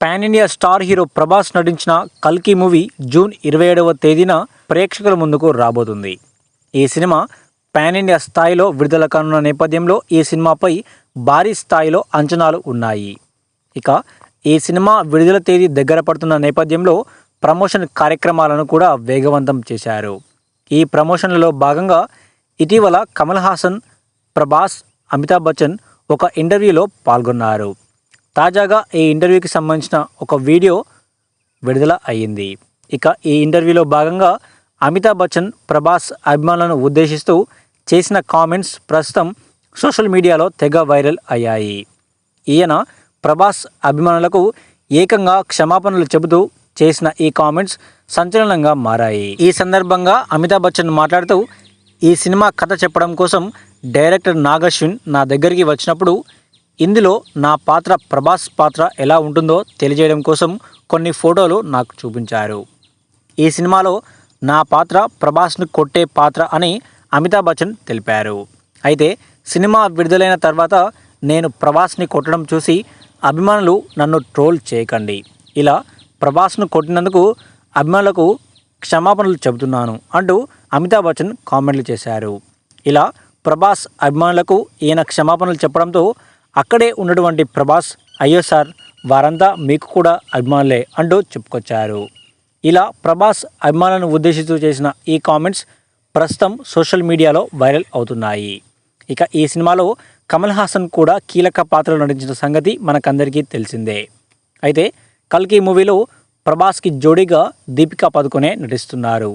Pan India star hero Prabhas నటించిన కల్కి movie June 27వ తేదీన ప్రేక్షకుల ముందుకు రాబోతుంది. ఈ సినిమా పాన్ ఇండియా స్థాయిలో విడుదల కానున్న నేపథ్యంలో ఈ సినిమాపై భారీ స్థాయిలో అంచనాలు ఉన్నాయి. ఇక ఈ సినిమా విడుదల తేదీ దగ్గర పడుతున్న నేపథ్యంలో ప్రమోషన్ కార్యక్రమాలను కూడా వేగవంతం చేశారు. ఈ ప్రమోషన్లలో భాగంగా ఇటీవల కమల్ హాసన్, ప్రభాస్, అమితాబ్ బచ్చన్ ఒక ఇంటర్వ్యూలో పాల్గొన్నారు. తాజాగా ఈ ఇంటర్వ్యూకి సంబంధించిన ఒక వీడియో విడుదల అయ్యింది. ఇక ఈ ఇంటర్వ్యూలో భాగంగా అమితాబ్ బచ్చన్ ప్రభాస్ అభిమానులను ఉద్దేశిస్తూ చేసిన కామెంట్స్ ప్రస్తుతం సోషల్ మీడియాలో తెగ వైరల్ అయ్యాయి. ఈయన ప్రభాస్ అభిమానులకు ఏకంగా క్షమాపణలు చెబుతూ చేసిన ఈ కామెంట్స్ సంచలనంగా మారాయి. ఈ సందర్భంగా అమితాబ్ బచ్చన్ మాట్లాడుతూ, ఈ సినిమా కథ చెప్పడం కోసం డైరెక్టర్ నాగశ్విన్ నా దగ్గరికి వచ్చినప్పుడు ఇందులో నా పాత్ర ప్రభాస్ పాత్ర ఎలా ఉంటుందో తెలియజేయడం కోసం కొన్ని ఫోటోలు నాకు చూపించారు. ఈ సినిమాలో నా పాత్ర ప్రభాస్ను కొట్టే పాత్ర అని అమితాబ్ బచ్చన్ తెలిపారు. అయితే సినిమా విడుదలైన తర్వాత నేను ప్రభాస్ని కొట్టడం చూసి అభిమానులు నన్ను ట్రోల్ చేయకండి, ఇలా ప్రభాస్ను కొట్టినందుకు అభిమానులకు క్షమాపణలు చెబుతున్నాను అంటూ అమితాబ్ బచ్చన్ కామెంట్లు చేశారు. ఇలా ప్రభాస్ అభిమానులకు ఈయన క్షమాపణలు చెప్పడంతో అక్కడే ఉన్నటువంటి ప్రభాస్, అయ్యో సార్, వారంతా మీకు కూడా అభిమానులే అంటూ చెప్పుకొచ్చారు. ఇలా ప్రభాస్ అభిమానులను ఉద్దేశిస్తూ చేసిన ఈ కామెంట్స్ ప్రస్తుతం సోషల్ మీడియాలో వైరల్ అవుతున్నాయి. ఇక ఈ సినిమాలో కమల్ హాసన్ కూడా కీలక పాత్రలో నటించిన సంగతి మనకందరికీ తెలిసిందే. అయితే కల్కి మూవీలో ప్రభాస్కి జోడీగా దీపికా పదుకొనే నటిస్తున్నారు.